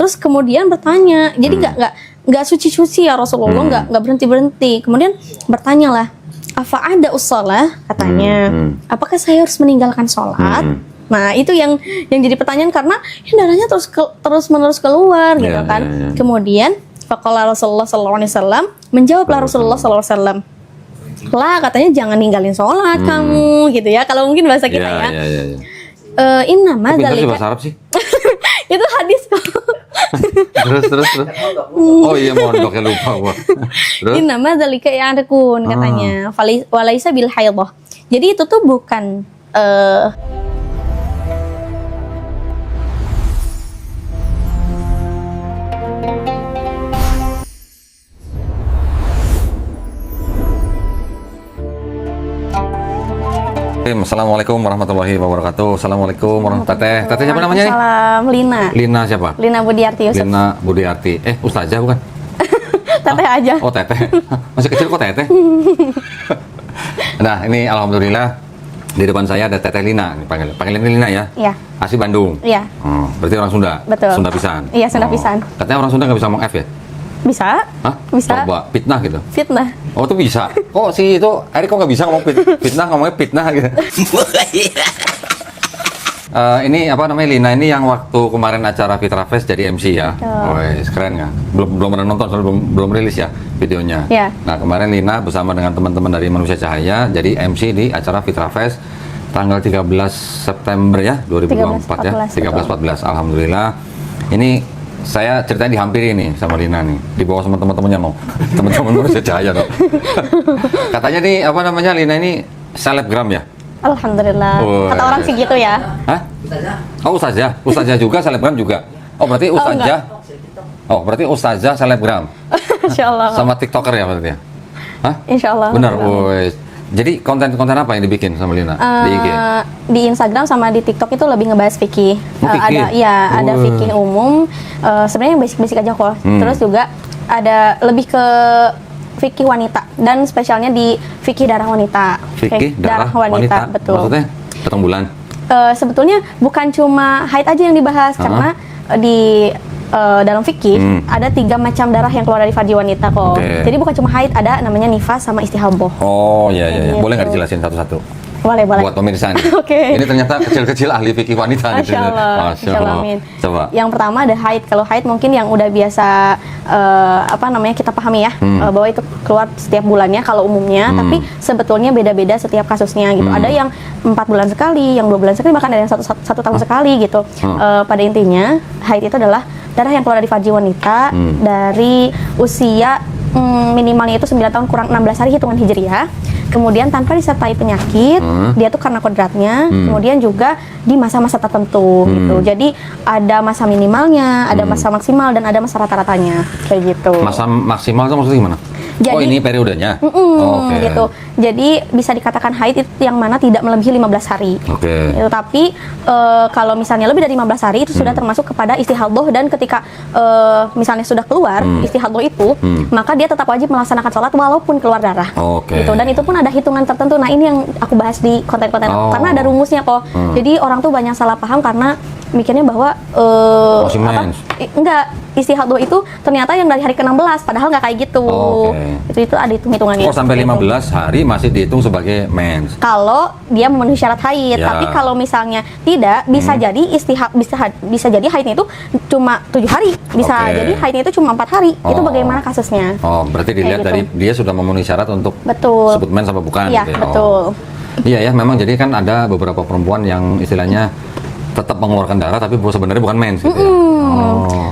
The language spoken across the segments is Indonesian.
terus kemudian bertanya, jadi nggak suci-suci ya Rasulullah, nggak berhenti. Kemudian bertanyalah, apa ada usalah katanya, apakah saya harus meninggalkan sholat? Nah itu yang jadi pertanyaan karena darahnya terus menerus keluar gitu kan. Kemudian faqala Rasulullah SAW, menjawablah Rasulullah SAW, lah katanya jangan ninggalin sholat kamu gitu ya, kalau mungkin bahasa kita ya. Innama dzalika bahasa Arab sih. itu hadis kok. terus. Oh iya, mondok ya, lupa gua. Terus Innama dzalika ya'rikun katanya. Walaisa bil haidhah. Jadi itu tuh bukan Assalamualaikum warahmatullahi wabarakatuh. Assalamualaikum warahmatullahi wabarakatuh. Teteh siapa namanya? Salam, Lina. Lina siapa? Lina Budiarti Yusuf. Lina Budiarti. Ustazah bukan? Teteh aja. Oh teteh. Masih kecil kok teteh. Nah ini alhamdulillah di depan saya ada Teteh Lina. Panggilin Lina ya? Iya. Asli Bandung. Iya. Oh, berarti orang Sunda. Betul. Sunda pisan. Iya, Sunda pisan. Katanya orang Sunda nggak bisa ngomong F ya? Bisa? Hah? Bisa. Coba fitnah gitu. Fitnah. Oh tuh bisa. Kok si itu Erik kok nggak bisa ngomong fitnah, ngomongnya fitnah gitu. Ini apa namanya, Lina ini yang waktu kemarin acara Fitra Fest jadi MC ya. Wih, keren nggak? Belum pernah nonton, soalnya belum rilis ya videonya. Ya. Nah kemarin Lina bersama dengan teman-teman dari Manusia Cahaya jadi MC di acara Fitra Fest tanggal 13 September ya 2024 ya. 13-14. Alhamdulillah. Ini saya ceritanya dihampiri nih sama Lina nih, dibawa sama teman-temannya no, teman-teman Manusia Cahaya no. Katanya nih apa namanya, Lina ini selebgram ya? Alhamdulillah. Kata orang sih gitu ya. Hah? Oh ustazah juga selebgram juga. Oh berarti ustazah. Oh berarti ustazah selebgram. Insya Allah. Sama tiktoker ya berarti ya? Hah? Insya Allah. Benar. Woi. Jadi konten-konten apa yang dibikin sama Lina di IG? Di Instagram sama di TikTok itu lebih ngebahas fikih. Ada fikih umum. Sebenarnya yang basic-basic aja kok. Terus juga ada lebih ke fikih wanita dan spesialnya di fikih darah wanita. Fikih darah wanita. Betul. Maksudnya datang bulan? Sebetulnya bukan cuma haid aja yang dibahas karena di dalam fikih ada 3 macam darah yang keluar dari farji wanita kok. Jadi bukan cuma haid, ada namanya nifas sama istihadah. Oh iya. Boleh nggak dijelasin satu-satu? Boleh. Buat pemirsa nih. Ini ternyata kecil-kecil ahli fikih wanita gitu. Masya Allah. Amin. Coba. Yang pertama ada haid. Kalau haid mungkin yang udah biasa kita pahami ya, bahwa itu keluar setiap bulannya kalau umumnya, tapi sebetulnya beda-beda setiap kasusnya gitu. Ada yang 4 bulan sekali, yang 2 bulan sekali, bahkan ada yang satu tahun sekali gitu. Pada intinya haid itu adalah darah yang keluar dari farji wanita dari usia minimalnya itu 9 tahun kurang 16 hari hitungan hijriah. Kemudian tanpa disertai penyakit, dia tuh karena kodratnya, kemudian juga di masa-masa tertentu gitu. Jadi ada masa minimalnya, ada masa maksimal, dan ada masa rata-ratanya kayak gitu. Masa maksimal itu maksudnya gimana? Jadi, ini periodenya? Gitu. Jadi bisa dikatakan haid itu yang mana tidak melebihi 15 hari. Gitu. Tapi kalau misalnya lebih dari 15 hari itu sudah termasuk kepada istihadah, dan ketika misalnya sudah keluar istihadah itu, maka dia tetap wajib melaksanakan sholat walaupun keluar darah. Gitu. Dan itu pun ada hitungan tertentu. Nah ini yang aku bahas di konten-konten karena ada rumusnya kok. Jadi orang tuh banyak salah paham karena mikirnya bahwa enggak, istihadah itu ternyata yang dari hari ke-16, padahal nggak kayak gitu. Itu ada hitung-hitungannya. Oh sampai 15 hari masih dihitung sebagai mens. Kalau dia memenuhi syarat haid, tapi kalau misalnya tidak, bisa jadi bisa jadi haidnya itu cuma 7 hari, bisa jadi haidnya itu cuma 4 hari. Itu bagaimana kasusnya? Oh berarti dilihat dari dia sudah memenuhi syarat untuk sebut mens apa bukan? Iya, gitu ya? betul. Iya ya, memang jadi kan ada beberapa perempuan yang istilahnya tetap mengeluarkan darah tapi sebenarnya bukan mens gitu ya.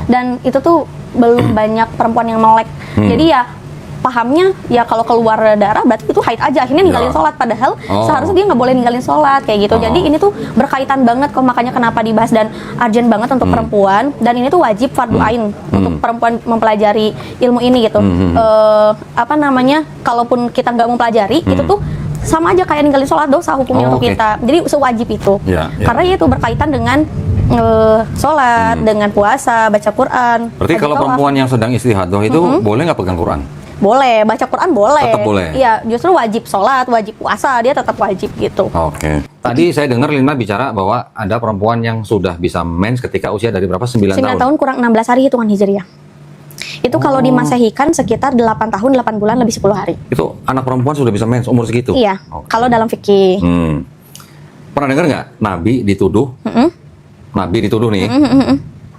Dan itu tuh belum banyak perempuan yang melek. Jadi ya pahamnya ya kalau keluar darah berarti itu haid aja, akhirnya ninggalin sholat, padahal seharusnya dia nggak boleh ninggalin sholat kayak gitu. Jadi ini tuh berkaitan banget kok, makanya kenapa dibahas dan urgent banget untuk perempuan, dan ini tuh wajib fardu ain untuk perempuan mempelajari ilmu ini gitu. Kalaupun kita nggak mempelajari itu tuh sama aja kayak ninggalin sholat, dosa hukumnya untuk kita. Jadi sewajib itu. Karena itu berkaitan dengan sholat, dengan puasa, baca Quran. Berarti kalau perempuan yang sedang istihadah itu boleh nggak pegang Quran? boleh, baca Quran boleh. Tetap boleh. Iya, justru wajib sholat, wajib puasa, dia tetap wajib gitu. Oke. Tadi saya dengar Lina bicara bahwa ada perempuan yang sudah bisa mens ketika usia dari berapa? 9 tahun. 9 tahun kurang 16 hari hitungan Hijriah. Itu kalau dimasehikan sekitar 8 tahun 8 bulan lebih 10 hari. Itu anak perempuan sudah bisa mens umur segitu? Iya, Oke. kalau dalam fikih. Pernah dengar nggak Nabi dituduh? Nabi dituduh nih.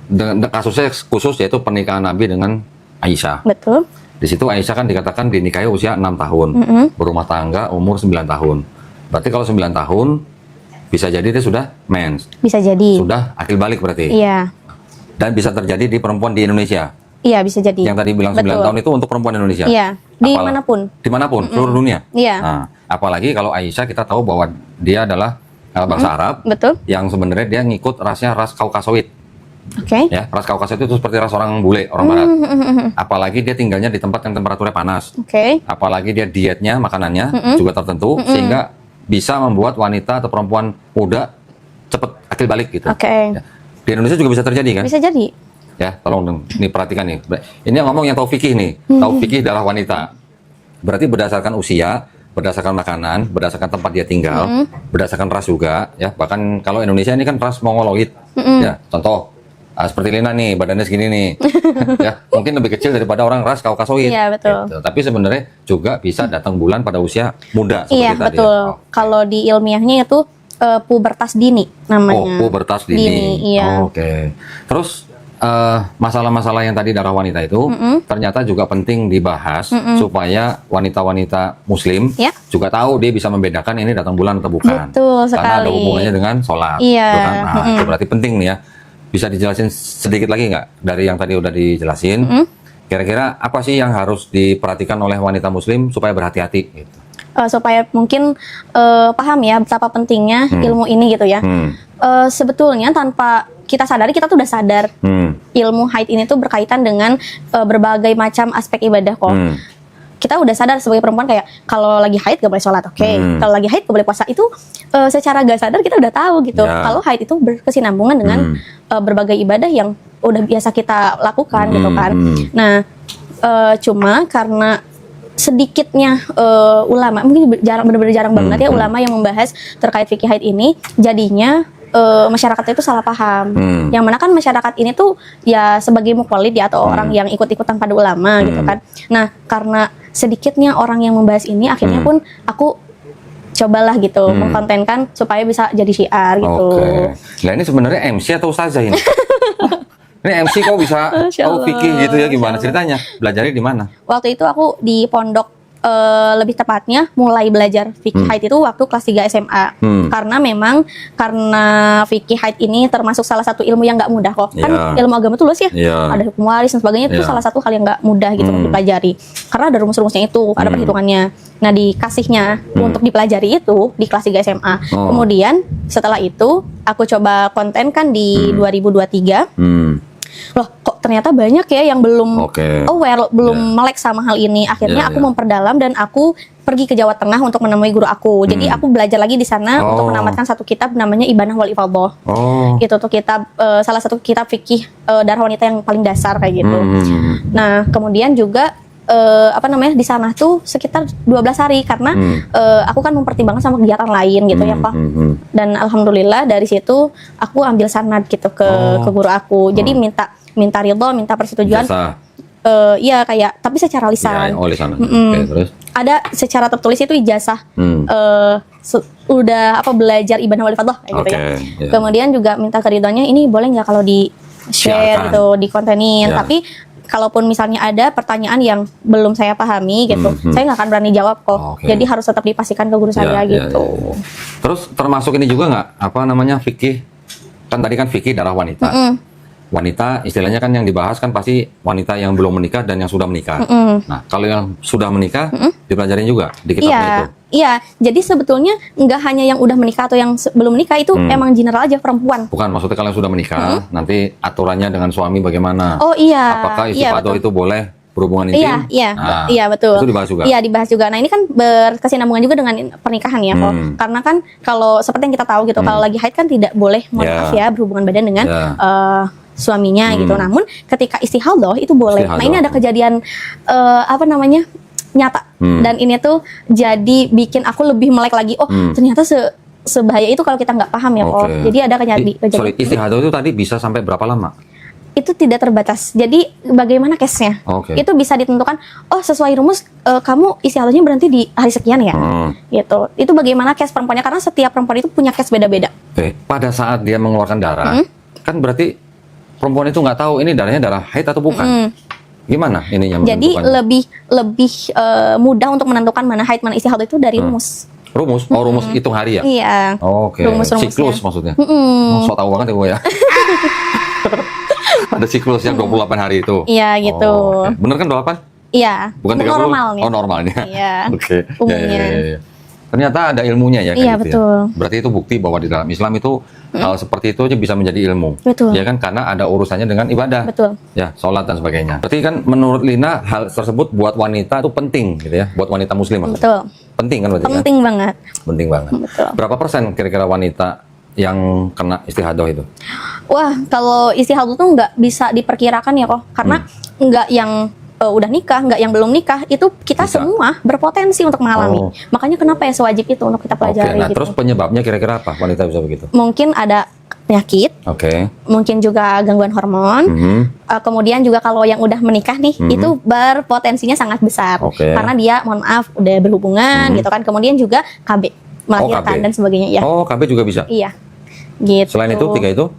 Dengan kasusnya khusus yaitu pernikahan Nabi dengan Aisyah. Betul. Di situ Aisyah kan dikatakan dinikahi usia 6 tahun, berumah tangga umur 9 tahun. Berarti kalau 9 tahun bisa jadi dia sudah mens, Bisa jadi. sudah akil balik berarti. Iya. Dan bisa terjadi di perempuan di Indonesia. Iya, bisa jadi. Yang tadi bilang 9 Betul. tahun itu untuk perempuan Indonesia. Iya, dimanapun. Dimanapun, seluruh dunia. Iya. Nah, apalagi kalau Aisyah kita tahu bahwa dia adalah bangsa Arab, Betul. yang sebenarnya dia ngikut rasnya ras Kaukasoid. Oke. Ya, ras Kaukasoid itu seperti ras orang bule, orang barat. Apalagi dia tinggalnya di tempat yang temperaturnya panas. Oke. Apalagi dia dietnya, makanannya juga tertentu, sehingga bisa membuat wanita atau perempuan muda cepat akil balik gitu. Oke. Ya. Di Indonesia juga bisa terjadi kan? Bisa jadi. Ya, tolong nih perhatikan nih. Ini yang ngomong yang tahu fikih nih. Tahu fikih adalah wanita. Berarti berdasarkan usia, berdasarkan makanan, berdasarkan tempat dia tinggal, berdasarkan ras juga. Ya, bahkan kalau Indonesia ini kan ras Mongoloid. Ya, contoh seperti Lina nih, badannya segini nih. Ya, mungkin lebih kecil daripada orang ras Kaukasoid. Iya, betul. Gitu. Tapi sebenarnya juga bisa datang bulan pada usia muda seperti Iya, tadi. betul. Ya. Kalau di ilmiahnya itu pubertas dini namanya. Oh, pubertas dini. Iya. Oke. Terus masalah-masalah yang tadi darah wanita itu ternyata juga penting dibahas supaya wanita-wanita Muslim Ya. juga tahu dia bisa membedakan ini datang bulan atau bukan. Betul Karena ada sekali. hubungannya dengan sholat. Iya. Gitu kan? Nah, itu berarti penting nih ya. Bisa dijelasin sedikit lagi nggak dari yang tadi udah dijelasin? Kira-kira apa sih yang harus diperhatikan oleh wanita Muslim supaya berhati-hati? Gitu. Supaya mungkin paham ya betapa pentingnya ilmu ini gitu ya. Sebetulnya tanpa kita sadari, kita tuh udah sadar ilmu haid ini tuh berkaitan dengan berbagai macam aspek ibadah kok. Kita udah sadar sebagai perempuan kayak kalau lagi haid gak boleh sholat, oke. Kalau lagi haid gak boleh puasa, itu secara gak sadar kita udah tahu gitu. Ya. Kalau haid itu berkesinambungan dengan berbagai ibadah yang udah biasa kita lakukan gitu kan. Nah, cuma karena sedikitnya ulama, mungkin benar-benar jarang banget ya ulama yang membahas terkait fikih haid ini, jadinya masyarakat itu salah paham. Yang mana kan masyarakat ini tuh ya sebagai muqallid ya, atau orang yang ikut-ikutan pada ulama gitu kan. Nah, karena sedikitnya orang yang membahas ini, akhirnya pun aku cobalah gitu mengkontenkan supaya bisa jadi syiar gitu. Oke. Nah, ini sebenarnya MC atau ustazah ini? Ini MC kok bisa Masya tahu Allah, fikih gitu ya, gimana Masya Allah. ceritanya? Belajarnya di mana? Waktu itu aku di pondok, lebih tepatnya mulai belajar fikih haid itu waktu kelas 3 SMA. Karena memang fikih haid ini termasuk salah satu ilmu yang nggak mudah kok. Kan Iya. ilmu agama tuh luas ya. Iya. Ada hukum waris dan sebagainya, itu Iya. salah satu hal yang nggak mudah gitu untuk dipelajari. Karena ada rumus-rumusnya itu, ada perhitungannya. Nah, dikasihnya untuk dipelajari itu di kelas 3 SMA. Oh. Kemudian setelah itu aku coba konten kan di 2023. Loh, kok ternyata banyak ya yang belum Oke. aware, belum melek sama hal ini. Akhirnya Ya, aku ya. memperdalam dan aku pergi ke Jawa Tengah untuk menemui guru aku. Jadi aku belajar lagi di sana Oh. untuk menamatkan satu kitab namanya Ibanah wal Ifadhah. Oh. Itu tuh kitab, salah satu kitab fikih darah wanita yang paling dasar kayak gitu. Nah, kemudian juga di sana tuh sekitar 12 hari karena aku kan mempertimbangkan sama kegiatan lain gitu ya, Pak. Dan alhamdulillah dari situ aku ambil sanad gitu ke guru aku. Jadi minta ridho, minta persetujuan. Jasa. Iya kayak, tapi secara lisan. Ya, oleh sana. Oke, terus? Ada secara tertulis itu ijazah. Udah belajar Ibanah wal Ifadhah kayak gitu Oke, ya. ya. Kemudian juga minta keridhoannya, ini boleh nggak kalau di share Siarkan. gitu, di kontenin. Ya. Tapi kalaupun misalnya ada pertanyaan yang belum saya pahami gitu, saya nggak akan berani jawab kok. Oke. Jadi harus tetap dipastikan ke guru saya Ya, gitu. ya. Terus termasuk ini juga nggak fikih, kan tadi kan fikih darah wanita. Wanita istilahnya kan yang dibahas kan pasti wanita yang belum menikah dan yang sudah menikah. Nah, kalau yang sudah menikah dipelajarin juga di kitabnya itu. Iya. Jadi sebetulnya nggak hanya yang udah menikah atau yang belum menikah, itu emang general aja perempuan. Bukan, maksudnya kalau yang sudah menikah, nanti aturannya dengan suami bagaimana? Oh iya. Apakah Iya, istiqadoh betul. itu boleh berhubungan intim? Iya betul. Itu dibahas juga. Iya, dibahas juga. Nah, ini kan berkesinambungan juga dengan pernikahan ya, kok. Karena kan kalau seperti yang kita tahu gitu, kalau lagi haid kan tidak boleh, mohon maaf ya, berhubungan badan dengan suaminya gitu. Namun ketika istihadah itu boleh. Nah, ini ada kejadian apa namanya? Nyata. Dan ini tuh jadi bikin aku lebih melek lagi. Oh, ternyata sebahaya itu kalau kita nggak paham ya kok. Jadi ada kejadian. Sorry, istihadah itu tadi bisa sampai berapa lama? Itu tidak terbatas. Jadi bagaimana case-nya? Itu bisa ditentukan. Oh, sesuai rumus kamu istihadahnya berhenti di hari sekian ya. Gitu. Itu bagaimana case perempuannya, karena setiap perempuan itu punya case beda-beda. Pada saat dia mengeluarkan darah, kan berarti perempuan itu nggak tahu ini darahnya darah haid atau bukan. Gimana ininya? Jadi lebih mudah untuk menentukan mana haid mana istihadah itu dari rumus. Rumus? Oh, rumus hitung hari ya? Iya. Rumus-rumusnya. Siklus maksudnya. So tahu banget ya gue ya. Ada siklus yang 28 hari itu. Iya gitu. Bener kan 28? Iya. Bukan 30? Normalnya. Oh, normalnya. Iya. Umumnya. Ya. Ternyata ada ilmunya ya. Iya, gitu betul. Ya. Berarti itu bukti bahwa di dalam Islam itu hal seperti itu aja bisa menjadi ilmu. Betul. Ya kan, karena ada urusannya dengan ibadah. Betul. Ya, sholat dan sebagainya. Berarti kan menurut Lina hal tersebut buat wanita itu penting gitu ya, buat wanita muslim maksudnya. Betul. Penting kan berarti? Penting banget. Penting banget. Betul. Berapa persen kira-kira wanita yang kena istihadah itu? Wah, kalau istihadah tuh nggak bisa diperkirakan ya kok, karena nggak yang udah nikah, nggak yang belum nikah, itu kita semua berpotensi untuk mengalami. Makanya kenapa ya sewajib itu untuk kita pelajari. Nah, gitu. terus penyebabnya kira-kira apa wanita bisa begitu? Mungkin ada penyakit, mungkin juga gangguan hormon, kemudian juga kalau yang udah menikah nih, itu berpotensinya sangat besar, karena dia, mohon maaf, udah berhubungan gitu kan, kemudian juga KB, melahirkan dan sebagainya ya. Oh, KB juga bisa? Iya. Gitu. Selain itu, 3 itu?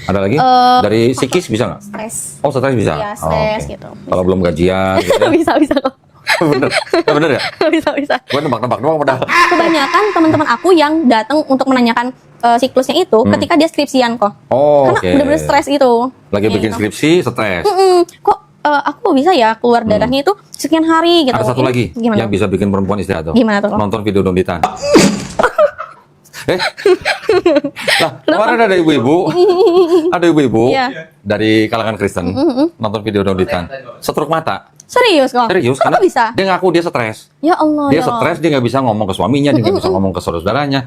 Ada lagi? Dari psikis bisa nggak? Stres. Oh, stres bisa? Iya, stres gitu. Kalau belum gajian gitu ya? Bisa kok. Bener? Bener ya? Bisa. Gue nebak-nebak doang padahal. Kebanyakan teman-teman aku yang datang untuk menanyakan siklusnya itu ketika dia skripsian kok. Karena bener-bener stres itu. Lagi bikin skripsi, stres. Kok aku bisa ya keluar darahnya itu sekian hari gitu. Ada satu lagi yang bisa bikin perempuan istihadah. Gimana tuh? Nonton video donditan. Lah, kemarin ada ibu-ibu dari kalangan Kristen nonton video donditan, setruk mata. Serius kok? Serius, karena bisa. Dia ngaku dia stres. Ya Allah. Dia stres, dia nggak bisa ngomong ke suaminya, dia nggak bisa ngomong ke saudara-saudaranya,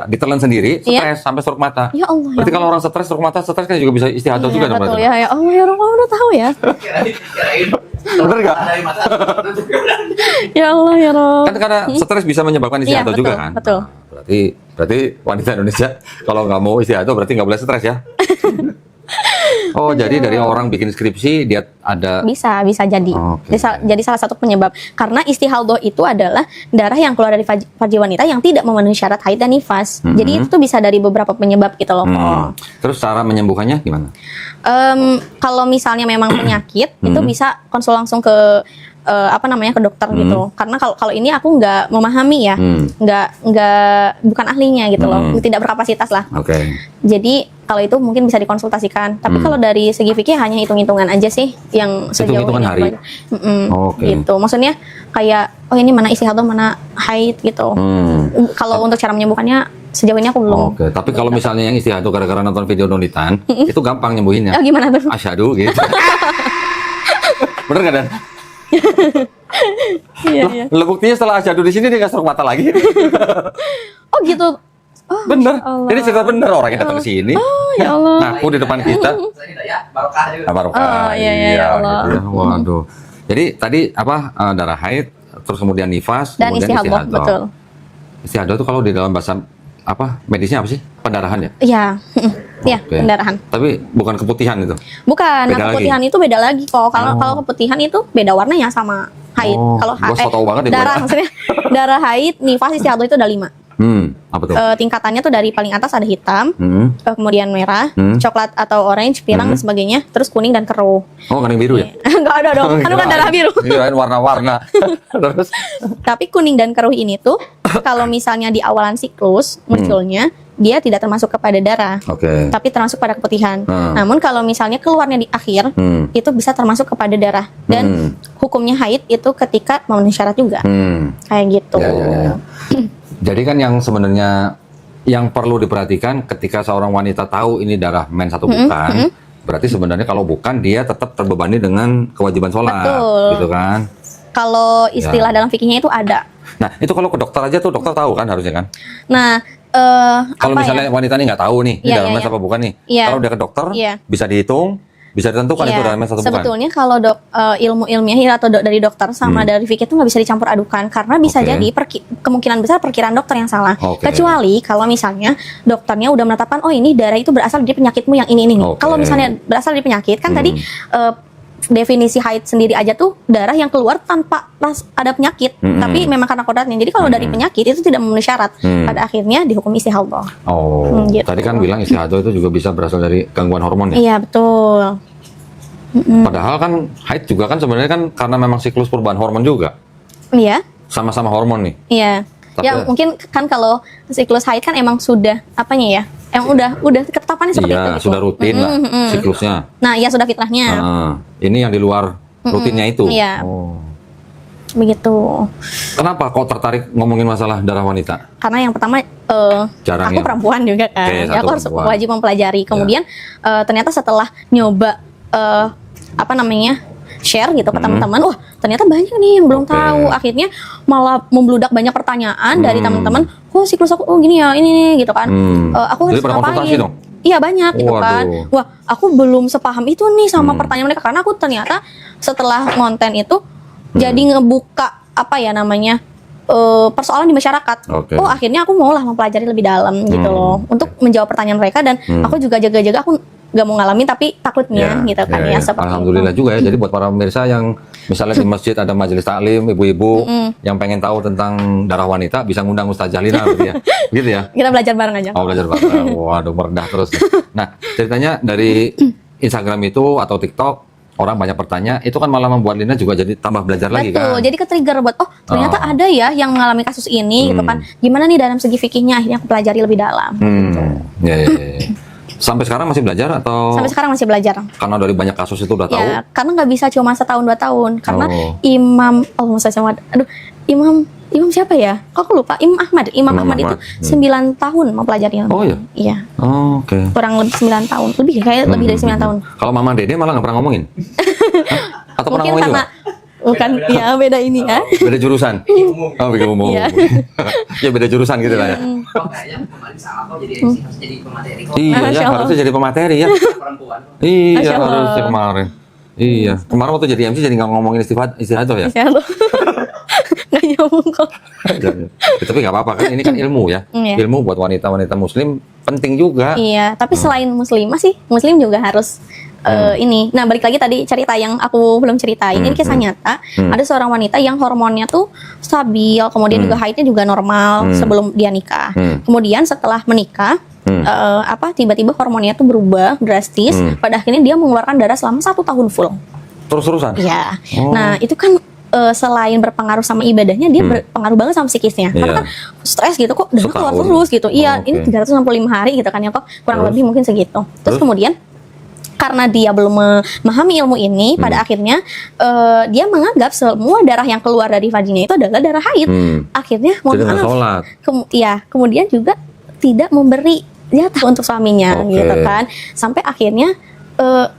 ditelan sendiri, stres sampai struk mata. Ya Allah. Berarti kalau orang stres, struk mata, stres kan juga bisa istihadah juga dong berarti. Ya Allah, ya Allah, udah tahu ya. Bener nggak? Ya Allah, ya Allah. Kan karena stres bisa menyebabkan istihadah juga kan. Betul. Berarti wanita Indonesia kalau nggak mau istihadah berarti nggak boleh stres ya. Oh, jadi dari orang bikin skripsi dia ada bisa jadi. Jadi salah satu penyebab, karena istihadah itu adalah darah yang keluar dari farji wanita yang tidak memenuhi syarat haid dan nifas. Jadi itu tuh bisa dari beberapa penyebab gitu loh. Terus cara menyembuhkannya gimana? Kalau misalnya memang penyakit itu bisa konsul langsung ke ke dokter gitu. Karena kalau ini aku nggak memahami ya, bukan ahlinya gitu loh, tidak berkapasitas lah. Jadi kalau itu mungkin bisa dikonsultasikan. Tapi kalau dari segi fikih hanya hitung-hitungan aja sih yang sejauh ini. Hari. Gitu. Maksudnya kayak ini mana istihadah mana haid gitu. Kalau untuk cara menyembuhkannya sejauh ini aku belum. Tapi kalau misalnya yang istihadah gara-gara nonton video donditan, itu gampang nyembuhinnya. Gimana tuh? Asyhadu gitu. Bener nggak Dan? Iya. Buktinya setelah asyhadu di sini dia nggak struk mata lagi. Oh gitu. Bener. Ini cerita bener, orang yang datang ke sini. Ya Allah. Ngaku di depan kita. Barokah. Ya Allah. Gitu ya. Waduh. Jadi tadi darah haid, terus kemudian nifas, dan kemudian istihadah. Betul. Istihadah itu kalau di dalam bahasa medisnya apa sih? Pendarahan ya? Iya. Iya, pendarahan. Tapi bukan keputihan itu. Bukan, keputihan itu beda lagi kok. Kalau keputihan itu beda warnanya sama haid. Kalau darah maksudnya darah haid, nifas, istihadah itu ada 5. Apa tuh? Tingkatannya tuh dari paling atas ada hitam, kemudian merah, coklat atau orange, pirang dan sebagainya, terus kuning dan keruh. Oh, kuning biru ya? Enggak ada dong, kan bukan darah biru. Iya, warna-warna. Terus? Tapi kuning dan keruh ini tuh kalau misalnya di awalan siklus munculnya, dia tidak termasuk kepada darah, tapi termasuk pada keputihan. Namun kalau misalnya keluarnya di akhir, itu bisa termasuk kepada darah. Dan hukumnya haid itu ketika memenuhi syarat juga. Kayak gitu. Ya. Jadi kan yang sebenarnya yang perlu diperhatikan ketika seorang wanita tahu ini darah mens atau bukan, berarti sebenarnya kalau bukan dia tetap terbebani dengan kewajiban sholat. Betul. Gitu kan? Kalau istilah dalam fikihnya itu ada. Nah, itu kalau ke dokter aja tuh dokter tahu kan harusnya kan? Nah, Kalau apa misalnya ya? wanita ini nggak tahu nih, ini Iya, darah iya, mens iya. apa bukan nih? Iya. Kalau dia ke dokter, Iya. bisa dihitung, bisa ditentukan itu darah mens atau bukan? Sebetulnya kalau ilmu ilmiah atau dari dokter sama dari fikih itu nggak bisa dicampur adukan karena bisa Oke. jadi kemungkinan besar perkiraan dokter yang salah. Oke. Kecuali kalau misalnya dokternya udah menetapkan oh ini darah itu berasal dari penyakitmu yang ini nih. Oke. Kalau misalnya berasal dari penyakit kan tadi definisi haid sendiri aja tuh darah yang keluar tanpa ada penyakit, tapi memang karena kodratnya. Jadi kalau dari penyakit itu tidak memenuhi syarat. Pada akhirnya dihukum istihadhah. Oh, Gitu. tadi kan bilang istihadhah itu juga bisa berasal dari gangguan hormon ya? Iya betul. Padahal kan haid juga kan sebenarnya kan karena memang siklus perubahan hormon juga. Iya. Sama-sama hormon nih. Iya. Tapi- Ya mungkin kan kalau siklus haid kan emang sudah apanya ya? Emang udah ketetapannya seperti Iya, itu. sudah rutin lah siklusnya. Nah, ya sudah fitrahnya. Ini yang di luar rutinnya itu. Iya. Oh. Begitu. Kenapa kok tertarik ngomongin masalah darah wanita? Karena yang pertama Jarang aku ya? perempuan juga kan. Oke, Ya, satu aku harus perempuan. wajib mempelajari. Kemudian ternyata setelah nyoba apa namanya? Share gitu ke teman-teman, wah ternyata banyak nih yang belum Oke. tahu. Akhirnya malah membludak banyak pertanyaan dari teman-teman. Oh siklus aku, oh gini ya, ini gitu kan. Aku Jadi harus pernah konsultasi ngapain? dong? Iya banyak gitu kan. Waduh. Wah aku belum sepaham itu nih sama pertanyaan mereka karena aku ternyata setelah konten itu jadi ngebuka apa ya namanya persoalan di masyarakat. Oke. Oh akhirnya aku maulah mempelajari lebih dalam gitu loh untuk menjawab pertanyaan mereka dan aku juga jaga-jaga aku nggak mau ngalamin tapi takutnya gitu kan ya, seperti Alhamdulillah itu. juga ya. Jadi buat para pemirsa yang misalnya di masjid ada majelis taklim, ibu-ibu yang pengen tahu tentang darah wanita bisa ngundang Ustaz Jalina gitu ya. Gitu ya. Kita belajar bareng aja. Oh, belajar bareng. Waduh, merendah terus. Nah, ceritanya dari Instagram itu atau TikTok orang banyak bertanya, itu kan malah membuat Lina juga jadi tambah belajar lagi Betul, kan. jadi ke-trigger buat ternyata ada ya yang mengalami kasus ini gitu kan. Gimana nih dalam segi fikihnya akhirnya aku pelajari lebih dalam. Ya, ya, ya. Sampai sekarang masih belajar atau Sampai sekarang masih belajar. karena dari banyak kasus itu udah tahu? Ya, karena nggak bisa cuma setahun 2 tahun. Karena Oh. Imam Imam siapa ya? Kok aku lupa? Imam Ahmad itu 9 tahun mempelajari ilmu. Oh, iya? Iya. Oh, oke. Kurang lebih 9 tahun. Lebih kayak lebih dari 9 tahun. Kalau Mama Dede malah nggak pernah ngomongin? Hah? Atau pernah Mungkin ngomongin karena juga? bukan ya beda ini ya. Beda jurusan? Oh, bikin umum. Iya. Ya beda jurusan gitu lah ya. Kok kayaknya kemarin salah kok jadi MC harus jadi pemateri kok Iya, Masya ya, Allah. harusnya jadi pemateri ya. perempuan. Iya, Masya Allah. harusnya kemarin. Iya, kemarin waktu jadi MC jadi nggak ngomongin istihadhah ya? Ya loh. Nggak nyambung kok. Ya, tapi nggak apa-apa kan, ini kan ilmu ya. Iya. Ilmu buat wanita-wanita muslim penting juga. Iya, tapi selain muslimah sih, muslim juga harus ini. Nah, balik lagi tadi cerita yang aku belum ceritain. Ini kisah nyata. Ada seorang wanita yang hormonnya tuh stabil, kemudian juga haidnya juga normal sebelum dia nikah. Kemudian setelah menikah, tiba-tiba hormonnya tuh berubah drastis. Pada akhirnya dia mengeluarkan darah selama 1 tahun full. Terus-terusan? Iya. Oh. Nah, itu kan selain berpengaruh sama ibadahnya, dia berpengaruh banget sama psikisnya. Karena Iya. kan stres gitu kok darah keluar Setahun. terus gitu. Iya, Oh, ini oke. 365 hari gitu kan ya kok. Kurang Terus? lebih mungkin segitu. Terus kemudian karena dia belum memahami ilmu ini, pada akhirnya dia menganggap semua darah yang keluar dari vaginnya itu adalah darah haid. Akhirnya mohon Jadi nggak maaf. sholat. Kemudian juga tidak memberi jatah untuk suaminya Oke. gitu kan. Sampai akhirnya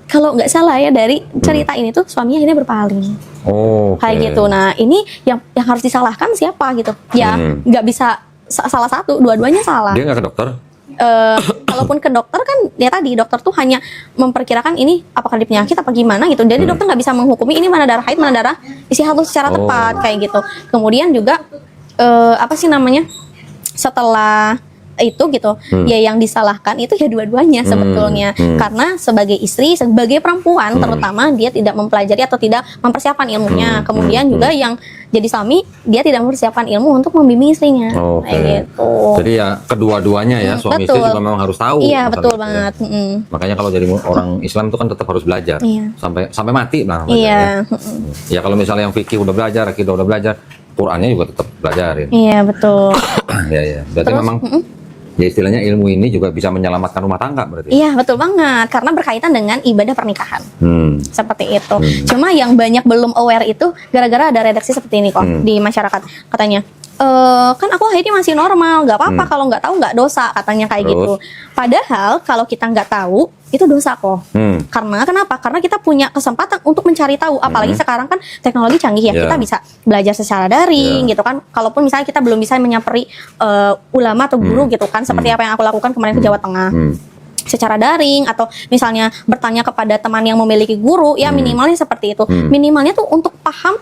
kalau nggak salah ya dari cerita ini tuh suaminya akhirnya berpaling. Oh, Kayak gitu. Nah, ini yang harus disalahkan siapa gitu? Ya, nggak bisa salah satu, dua-duanya salah. Dia nggak ke dokter? Kalaupun ke dokter kan ya tadi dokter tuh hanya memperkirakan ini apakah di penyakit apa gimana gitu. Jadi dokter nggak bisa menghukumi ini mana darah haid mana darah istihadhah secara tepat kayak gitu. Kemudian juga setelah itu gitu ya yang disalahkan itu ya dua-duanya sebetulnya karena sebagai istri sebagai perempuan terutama dia tidak mempelajari atau tidak mempersiapkan ilmunya. Kemudian juga yang jadi suami dia tidak mempersiapkan ilmu untuk membimbing istrinya kayak gitu. Jadi ya kedua-duanya ya suami istri Betul. juga memang harus tahu. Iya masalah betul itu ya. banget. Makanya kalau jadi orang Islam itu kan tetap harus belajar. Iya. Sampai mati lah belajar Iya. ya. Ya kalau misalnya yang fikih udah belajar, akidah udah belajar, Qur'annya juga tetap belajarin. Iya betul. Ya ya. Berarti Terus, memang ya istilahnya ilmu ini juga bisa menyelamatkan rumah tangga berarti. Iya betul banget karena berkaitan dengan ibadah pernikahan seperti itu. Cuma yang banyak belum aware itu gara-gara ada redaksi seperti ini kok di masyarakat katanya kan aku haidnya masih normal, nggak apa-apa kalau nggak tahu nggak dosa katanya kayak Terus? gitu. Padahal kalau kita nggak tahu itu dosa kok. Karena kenapa? Karena kita punya kesempatan untuk mencari tahu. Apalagi sekarang kan teknologi canggih ya, Yeah. kita bisa belajar secara daring gitu kan. Kalaupun misalnya kita belum bisa menyamperin ulama atau guru gitu kan, seperti apa yang aku lakukan kemarin ke Jawa Tengah. Secara daring atau misalnya bertanya kepada teman yang memiliki guru, ya minimalnya seperti itu. Minimalnya tuh untuk paham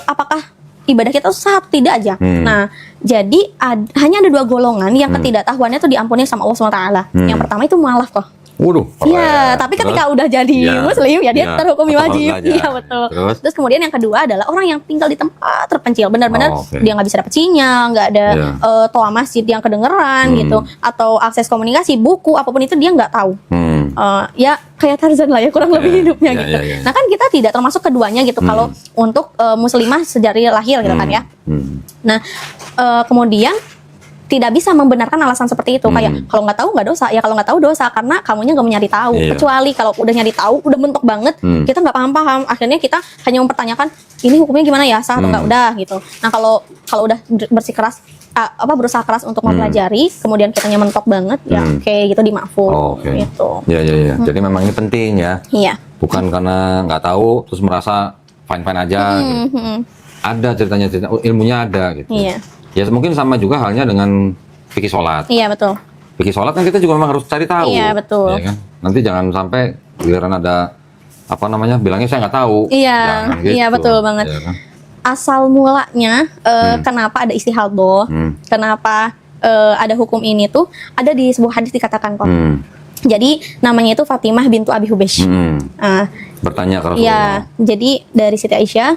apakah ibadah kita tuh sah atau tidak aja. Nah, jadi hanya ada 2 golongan yang ketidaktahuannya tuh diampuni sama Allah SWT. Yang pertama itu mualaf kok. Waduh. Iya, tapi ketika udah jadi Ya. muslim ya dia Ya, terhukumi tetap wajib. harus belajar. Iya betul. Terus? Kemudian yang kedua adalah orang yang tinggal di tempat terpencil, benar-benar Oh, oke. dia nggak bisa dapat sinyal, nggak ada Ya. toa masjid yang kedengeran gitu, atau akses komunikasi, buku apapun itu dia nggak tahu. Ya kayak Tarzan lah ya kurang lebih hidupnya Ya, gitu. ya, ya. Nah kan kita tidak termasuk keduanya gitu kalau untuk muslimah sejari lahir gitu kan ya. Nah kemudian tidak bisa membenarkan alasan seperti itu, kayak kalau nggak tahu nggak dosa, ya kalau nggak tahu dosa karena kamunya nggak mau nyari tahu. Iya. Kecuali kalau udah nyari tahu udah mentok banget, kita nggak paham-paham, akhirnya kita hanya mempertanyakan ini hukumnya gimana ya, sah atau nggak, udah gitu. Nah kalau udah bersikeras berusaha keras untuk mempelajari, kemudian kitanya mentok banget, ya kayak gitu dimaafun. Oh, oke. Gitu. Ya, ya, ya. Jadi memang ini penting ya. Iya. Bukan karena nggak tahu terus merasa fine-fine aja. Gitu. Ada ceritanya, ilmunya ada gitu. Iya. Ya mungkin sama juga halnya dengan fikih sholat. Iya betul. Fikih sholat kan kita juga memang harus cari tahu. Iya, betul. Ya kan? Nanti jangan sampai giliran ada bilangnya saya nggak tahu. Iya, Jangan iya gitu. betul banget. Ya kan? Asal mulanya kenapa ada istihadah, kenapa ada hukum ini tuh ada di sebuah hadis dikatakan kok. Jadi namanya itu Fatimah bintu Abi Hubaysh. Bertanya ke Rasulullah. Iya, jadi dari Siti Aisyah,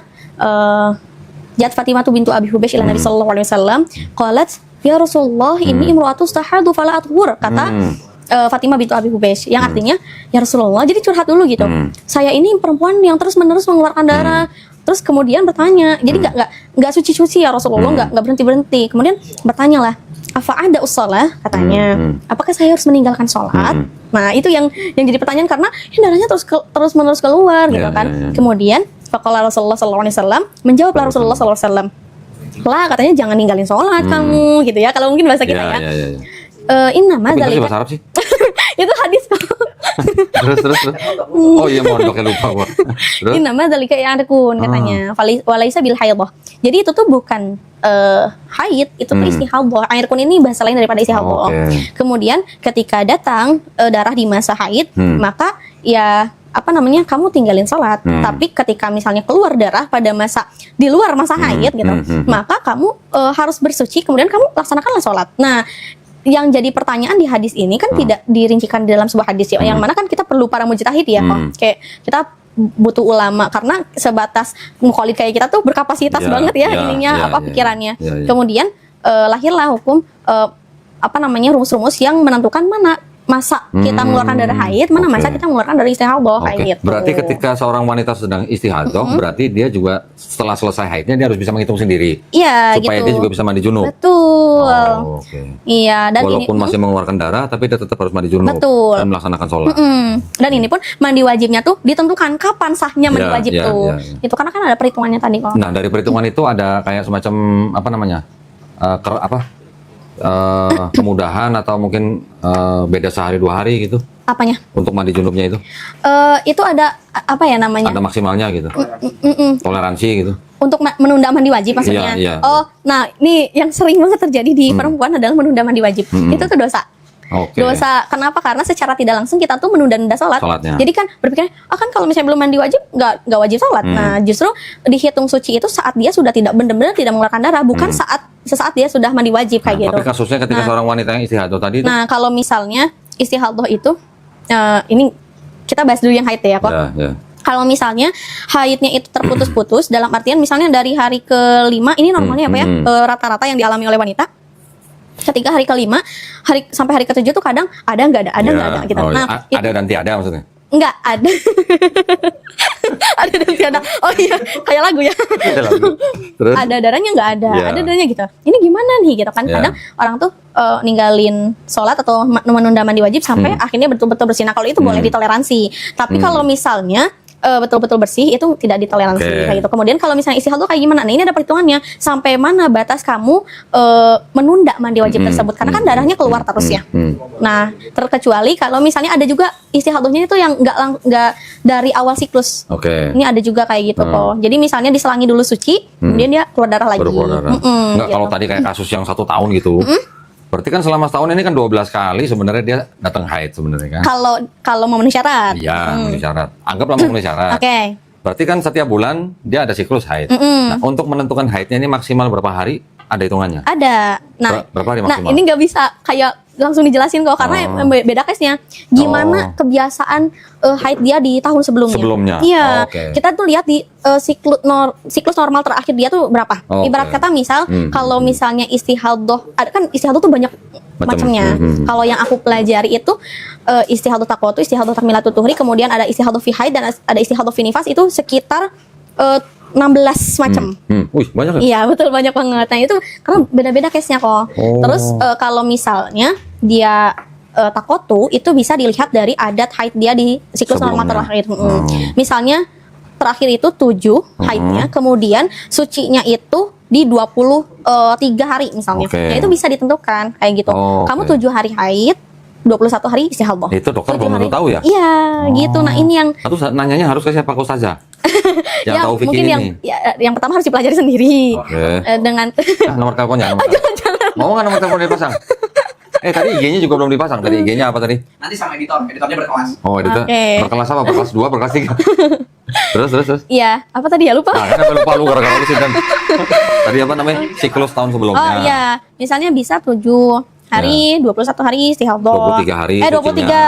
Jat Fatimah tu bintu Abi Hubaysh ila Nabi sallallahu alaihi wasallam, qalat ya Rasulullah ini imra'atu stahadu fala athur, kata Fatimah bintu Abi Hubaysh, yang artinya ya Rasulullah, jadi curhat dulu gitu. Saya ini perempuan yang terus-menerus mengeluarkan darah. Terus kemudian bertanya, jadi nggak suci-suci ya Rasulullah, nggak berhenti-berhenti. Kemudian bertanyalah, apa ada usalah katanya, apakah saya harus meninggalkan sholat? Nah itu yang jadi pertanyaan karena darahnya terus-menerus keluar gitu kan. Kemudian faqala Rasulullah sallallahu alaihi wasallam, menjawablah Rasulullah sallallahu alaihi wasallam, lah katanya jangan ninggalin sholat kamu gitu ya, kalau mungkin bahasa kita ya. Innama Tapi dzalika bahasa Arab sih. itu hadis kok. terus. Oh iya, mohon pakai lupa gua. Terus? Innama dzalika ya'rikun katanya. Walaisa bil haidhah. Jadi itu tuh bukan haid, itu tuh istihadah. Airkun ini bahasa lain daripada istihadah. Oke. Kemudian ketika datang darah di masa haid, maka ya kamu tinggalin sholat. Tapi ketika misalnya keluar darah pada masa di luar masa haid gitu, maka kamu harus bersuci, kemudian kamu laksanakanlah sholat. Nah, yang jadi pertanyaan di hadis ini kan tidak dirincikan di dalam sebuah hadis ya, yang mana kan kita perlu para mujtahid ya, kok. Kayak kita butuh ulama karena sebatas mukallid kayak kita tuh berkapasitas banget ya pikirannya. Kemudian lahirlah hukum rumus-rumus yang menentukan mana masa kita mengeluarkan darah haid, mana masa kita mengeluarkan dari istihadah kayak gitu. Berarti ketika seorang wanita sedang istihadah, berarti dia juga setelah selesai haidnya dia harus bisa menghitung sendiri. Iya, supaya gitu. dia juga bisa mandi junub. Betul. Oh, Iya, dan walaupun masih mengeluarkan darah, tapi dia tetap harus mandi junub. Betul. Dan melaksanakan sholat. Dan ini pun mandi wajibnya tuh ditentukan kapan sahnya mandi wajib tuh. Itu karena kan ada perhitungannya tadi kok. Nah, dari perhitungan itu ada kayak semacam kemudahan atau mungkin beda sehari 2 hari gitu Apanya? untuk mandi junubnya itu? Itu ada Ada maksimalnya gitu. Toleransi gitu. Untuk menunda mandi wajib maksudnya. Iya. Oh, nah ini yang sering banget terjadi di perempuan adalah menunda mandi wajib. Itu tuh dosa. Oke. Dosa kenapa? Karena secara tidak langsung kita tuh menunda-nunda sholatnya. Jadi kan berpikir, kan kalau misalnya belum mandi wajib nggak wajib sholat. Nah justru dihitung suci itu saat dia sudah tidak benar-benar tidak mengeluarkan darah, bukan sesaat dia sudah mandi wajib kayak gitu. Tapi kasusnya ketika seorang wanita yang istihadah tadi itu. Nah kalau misalnya istihadah itu ini kita bahas dulu yang haid ya kok. Ya. Kalau misalnya haidnya itu terputus-putus, dalam artian misalnya dari hari ke-5, ini normalnya apa ya, rata-rata yang dialami oleh wanita. Ketika hari ke-5, sampai hari ke-7 tuh kadang ada nggak ada gitu. Nah, ada dan tiada maksudnya? Nggak ada. Ada dan tiada. Oh iya, kayak lagu ya. Ada lagu. Terus? Ada darahnya nggak ada, Ya. ada darahnya gitu. Ini gimana nih gitu kan? Ya. Kadang orang tuh ninggalin sholat atau menunda mandi wajib sampai akhirnya betul-betul bersih. Nah, kalau itu boleh ditoleransi. Tapi kalau misalnya betul-betul bersih itu tidak ditoleransi Oke. kayak gitu. Kemudian kalau misalnya istihadah kayak gimana? Nah, ini ada perhitungannya sampai mana batas kamu menunda mandi wajib tersebut karena kan darahnya keluar terus ya. Nah, terkecuali kalau misalnya ada juga istihadahnya itu yang nggak dari awal siklus. Oke. Ini ada juga kayak gitu kok. Jadi misalnya diselangi dulu suci, kemudian dia keluar darah lagi. Baru keluar darah. Nggak, Gitu. kalau tadi kayak kasus yang 1 tahun gitu. Berarti kan selama setahun ini kan 12 kali sebenarnya dia datang haid sebenarnya kan? Kalau memenuhi syarat. Iya, memenuhi syarat. Anggaplah memenuhi syarat. Oke. Berarti kan setiap bulan dia ada siklus haid. Nah, untuk menentukan haidnya ini maksimal berapa hari? Ada hitungannya? Ada. Nah, Berapa hari nah maksimal? ini nggak bisa kayak langsung dijelasin kok karena beda case-nya. Gimana kebiasaan haid dia di tahun sebelumnya? Sebelumnya? Iya. Oh, oke. Kita tuh lihat di siklus normal terakhir dia tuh berapa? Oh, Ibarat oke. kata misal kalau misalnya istihadah, ada kan istihadah tuh banyak macamnya. Kalau yang aku pelajari itu istihadah taqwa itu istihadah takmilatul tuhri, kemudian ada istihadah fi haid dan ada istihadah fi nifas itu sekitar 16 macam. Wih, banyak ya? Iya betul, banyak banget. Nah itu karena beda-beda case-nya kok. Oh. Terus kalau misalnya dia takotu itu bisa dilihat dari adat haid dia di siklus normal Sebelumnya. terakhir. Misalnya terakhir itu 7 haidnya, kemudian sucinya itu di 23 hari misalnya. Oke. Nah itu bisa ditentukan kayak gitu. Oh, Kamu oke. 7 hari haid, 21 hari istihadah. Itu dokter 7 belum tentu hari. tahu ya? Iya, gitu. Nah ini yang Atau nanyanya harus ke siapa? Kok saja? Yang tahu fikih mungkin ini. yang pertama harus dipelajari sendiri. Oke. Dengan Nomor teleponnya. Mau nggak nomor telepon dipasang? Tadi IG-nya juga belum dipasang. Tadi IG-nya apa tadi? Nanti sama editornya berkelas. Oh, editor. Oke. Berkelas apa? Berkelas 2, berkelas 3. Terus. Iya, apa tadi ya lupa? Nah, kan apa lupa lu gara-gara lu sih dan tadi apa namanya? Siklus tahun sebelumnya. Oh iya, misalnya bisa 7 hari, 21 hari istihadah. 23 hari 23, sucinya.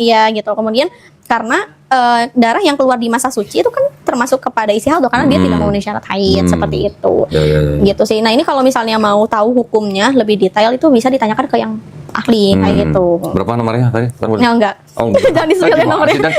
iya gitu. Kemudian karena darah yang keluar di masa suci itu kan termasuk kepada istihadah karena dia tidak memenuhi syarat haid seperti itu. Ya. Gitu sih. Nah, ini kalau misalnya mau tahu hukumnya lebih detail itu bisa ditanyakan ke yang ahli kayak gitu. Berapa nomornya tadi? Ya enggak. Oh, enggak. Jangan di-spill nomornya.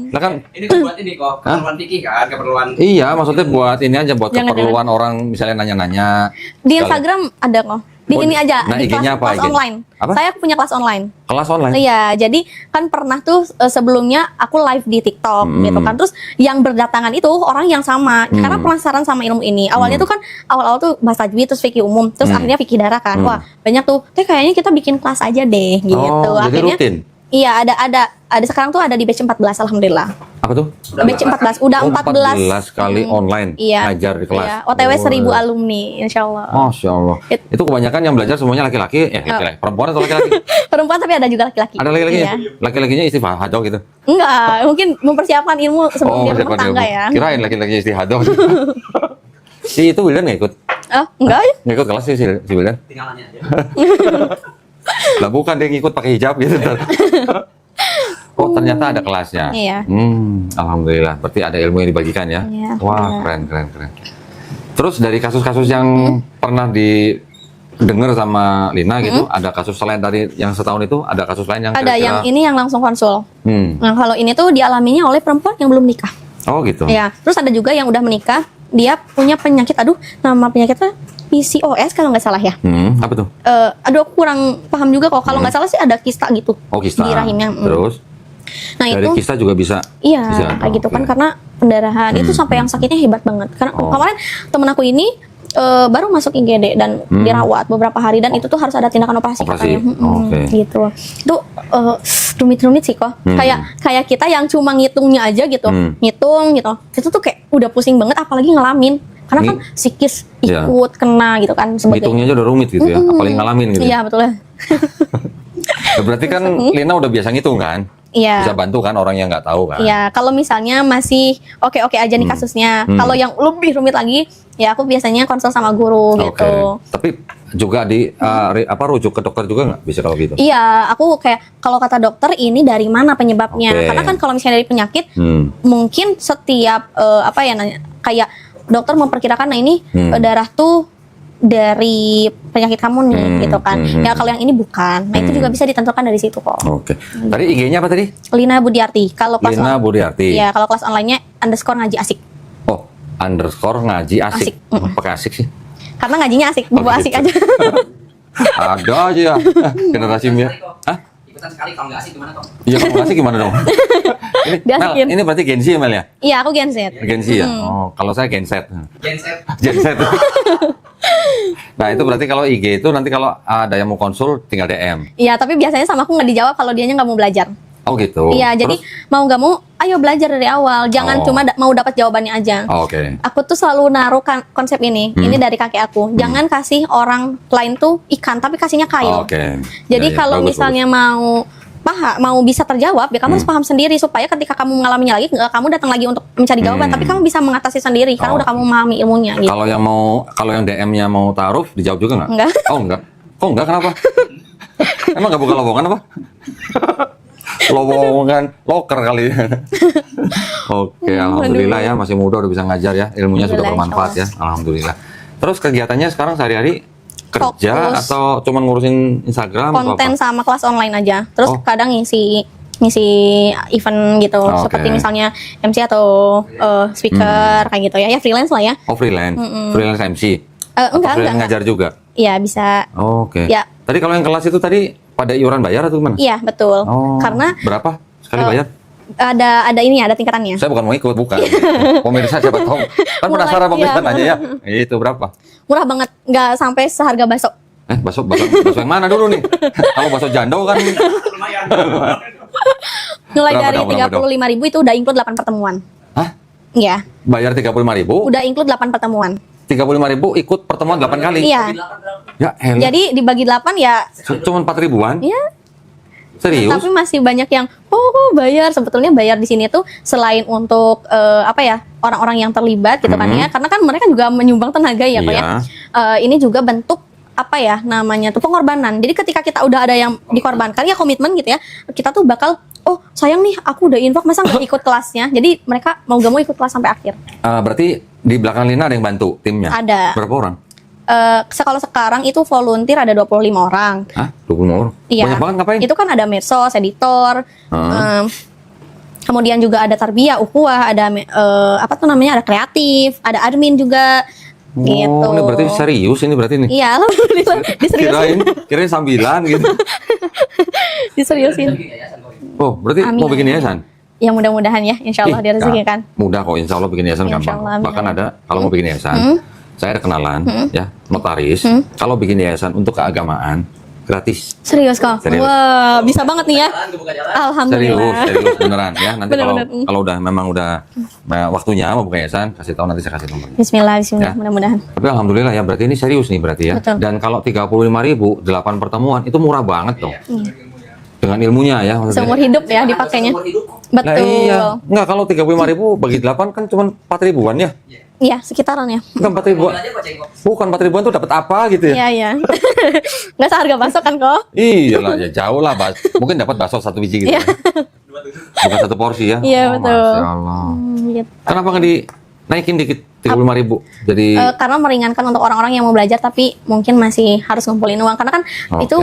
Lah kan Ini kan buat ini kok, keperluan fikih kan, keperluan. iya, maksudnya buat ini aja buat Jangan, keperluan orang misalnya nanya-nanya. Di Instagram ada kok. Di Oh, ini aja, nah, di IG-nya apa, kelas IG? online. Apa? Saya punya kelas online. Kelas online. Iya, jadi kan pernah tuh sebelumnya aku live di TikTok gitu kan. Terus yang berdatangan itu orang yang sama karena penasaran sama ilmu ini. Awalnya tuh kan awal-awal tuh bahasa tajwid terus fikih umum, terus akhirnya fikih darah kan. Wah, banyak tuh. Kayaknya kita bikin kelas aja deh gitu. Oh, jadi Akhirnya rutin? Iya, ada sekarang tuh ada di batch 14 alhamdulillah. Apa tuh? Batch 14 udah Oh, 14 kali online Iya. ngajar di kelas. Iya, OTW Oh, 1000 alumni insyaallah. Masya Allah. Itu kebanyakan yang belajar semuanya laki-laki, laki-laki. Perempuan atau laki-laki? Perempuan tapi ada juga laki-laki. Ada laki-lakinya? Iya. Laki-lakinya istihadah gitu? Enggak, mungkin mempersiapkan ilmu sebelum dia siapa berumah tangga ya. Kirain laki-laki istihadah. Si itu Wildan nggak ikut? Oh, enggak ya? Nggak ikut kelas sih si Wildan? Tinggal nanya aja. Lah bukan, dia ngikut pakai hijab gitu. Oh, ternyata ada kelasnya. Iya. Alhamdulillah. Berarti ada ilmu yang dibagikan ya. Iya, Wah, alhamdulillah. keren. Terus dari kasus-kasus yang pernah didengar sama Lina gitu, ada kasus selain dari yang setahun itu, ada kasus lain yang Ada kira-kira- yang ini yang langsung konsul. Hmm. Nah, kalau ini tuh dialaminya oleh perempuan yang belum nikah. Oh gitu. Ya, terus ada juga yang udah menikah, dia punya penyakit, nama penyakitnya PCOS kalau nggak salah ya. Apa tuh? Aduh, aku kurang paham juga kok. Kalau nggak salah sih ada kista gitu. Oh, kista. Di rahimnya. Terus Nah dari itu kista juga bisa. iya bisa. kayak gitu Oke. kan karena pendarahan itu sampai yang sakitnya hebat banget. Karena Oh. kemarin temen aku ini baru masuk IGD dan dirawat beberapa hari dan itu tuh harus ada tindakan operasi, Operasi. katanya. Oke. Gitu. Itu rumit-rumit sih kok. Kayak kita yang cuma ngitungnya aja gitu. Ngitung gitu. Itu tuh kayak udah pusing banget apalagi ngalamin. Karena kan psikis Iya. ikut kena gitu kan sebagai. Hitungnya aja udah rumit gitu ya, apalagi ngalamin gitu. Iya, betul ya. Ya, berarti kan Lina udah biasa ngitung kan? Iya. Bisa bantu kan orang yang nggak tahu kan? Iya, kalau misalnya masih oke-oke aja nih kasusnya. Kalau yang lebih rumit lagi, ya aku biasanya konsul sama guru Oke. gitu. Tapi juga rujuk ke dokter juga nggak bisa kalau gitu? Iya, aku kayak kalau kata dokter ini dari mana penyebabnya? Oke. Karena kan kalau misalnya dari penyakit, mungkin setiap kayak dokter memperkirakan, nah ini darah tuh dari penyakit kamu nih gitu kan. Ya kalau yang ini bukan. Nah itu juga bisa ditentukan dari situ kok. Oke. Tadi IG-nya apa tadi? Lina Budiarti. Kalau kelas Lina Budiarti. Iya, kalau kelas online-nya _ngaji asik. Oh, _ngaji asik. Asik. Pakai asik sih. Karena ngajinya asik, bawa asik gitu. aja. Ada aja ya. Generasi Mia. Hah? ikutan sekali, kalau nggak asik gimana kok? Iya, kalau nggak sih gimana dong? Ini, Mel, Diasikin. ini berarti Gen Z ya, Mel ya? Iya, aku Gen Z. Gen Z ya? Oh, kalau saya Gen Z. Genset. Gen Z. Nah, itu berarti kalau IG itu nanti kalau ada yang mau konsul tinggal DM. Iya, tapi biasanya sama aku nggak dijawab kalau dianya nggak mau belajar. Oh gitu. Iya, jadi mau nggak mau, ayo belajar dari awal. Jangan Oh. cuma mau dapat jawabannya aja. Oh, oke. Aku tuh selalu naruh konsep ini. Ini dari kakek aku. Jangan kasih orang lain tuh ikan, tapi kasihnya kail. Oh, oke. Jadi Ya, ya, kalau bagus, misalnya mau bisa terjawab, ya kamu harus paham sendiri supaya ketika kamu mengalaminya lagi, nggak kamu datang lagi untuk mencari jawaban, tapi kamu bisa mengatasi sendiri karena Oh. udah kamu memahami ilmunya. bagus. Gitu. Kalau yang DM-nya mau taruh dijawab juga nggak? Enggak. Oh enggak. Kok enggak, kenapa? Emang nggak buka lowongan apa? Lowongan loker kali ya. Oke, alhamdulillah ya, masih muda udah bisa ngajar ya, ilmunya sudah Alhamdulillah, bermanfaat ya, alhamdulillah. Terus kegiatannya sekarang sehari-hari kerja Fokus. atau cuman ngurusin Instagram atau Konten apa? sama kelas online aja. Terus Oh. kadang ngisi event gitu, Oh, oke. seperti misalnya MC atau speaker kayak gitu ya. Ya freelance lah ya. Oh, freelance, freelance MC. Enggak, Atau enggak, freelance enggak. ngajar juga. Iya, bisa. Oh, oke. Ya. Tadi kalau yang kelas itu tadi pada iuran bayar atau gimana? Iya, betul. Oh, Karena berapa sekali bayar? ada ini ada tingkatannya. Saya bukan mau ikut, bukan. Pemirsa siapa tahu. Kan Mulai, penasaran pemirsa iya. nanya ya. Itu berapa? Murah banget, nggak sampai seharga bakso. Bakso yang mana dulu nih? Kalau bakso jando kan Lumayan. Mulai Berapa dari dong, berapa dong? 35.000 itu udah include 8 pertemuan. Hah? Iya, Bayar 35.000, udah include 8 pertemuan. 35.000 ikut pertemuan 8 kali. Iya. Ya, elah. Jadi dibagi 8 ya. Cuma 4.000-an? Iya. Serius? Tapi masih banyak yang bayar. Sebetulnya bayar di sini tuh selain untuk orang-orang yang terlibat gitu kan ya. Karena kan mereka juga menyumbang tenaga ya Pak ya. Iya. Ini juga bentuk namanya tuh pengorbanan. Jadi ketika kita udah ada yang dikorbankan ya komitmen gitu ya. Kita tuh bakal sayang nih aku udah infak masa nggak ikut kelasnya. Jadi mereka mau gak mau ikut kelas sampai akhir. Berarti di belakang Lina ada yang bantu timnya? Ada. Berapa orang? Kalau sekarang itu volunteer ada 25 orang. Hah? 25 orang? Iya. Banyak banget ngapain? Itu kan ada medsos, editor, kemudian juga ada tarbiyah, ukhuwah, ada ada kreatif, ada admin juga. Gitu. Oh, ini berarti serius ini berarti nih? Iya, alhamdulillah diseriusin. Kirain sambilan gitu. Diseriusin. Oh, berarti Amin, mau bikin amin. yayasan? Ya mudah-mudahan ya, insya Allah Ih, direzekikan. mudah kok, insya Allah bikin yayasan Insya gampang. Allah, amin. Bahkan ada kalau mau bikin yayasan, saya ada kenalan, ya notaris. Kalau bikin yayasan untuk keagamaan gratis. Serius kok? Serius. Wah, bisa banget nih ya. Jalan, kebuka jalan. Alhamdulillah. Serius beneran ya. Nanti Bener-bener. kalau udah memang udah waktunya mau buka yayasan, kasih tahu nanti saya kasih nomornya. Bismillah, Ya. mudah-mudahan. Tapi alhamdulillah ya, berarti ini serius nih berarti ya. Betul. Dan kalau 35.000 8 pertemuan itu murah banget dong. Dengan ilmunya ya maksudnya. Seumur hidup ya dipakainya. Seumur hidup. Lah Betul. iya. Enggak, kalau 35.000 bagi 8 kan cuma 4.000-an ya. Iya, sekitaran ya. Bukan 4.000-an. Mobil aja kok cengkok. Bukan 4.000-an tuh dapat apa gitu ya? Iya, iya. Nggak seharga bakso kan kok? Iya lah, ya jauh lah, mungkin dapat bakso 1 biji gitu. Iya. Ya. Bukan 1 porsi ya. Iya, Oh, betul. Masya Allah. Gitu. Kenapa nggak dinaikin dikit 35.000? Jadi Karena meringankan untuk orang-orang yang mau belajar tapi mungkin masih harus ngumpulin uang karena kan Oke. itu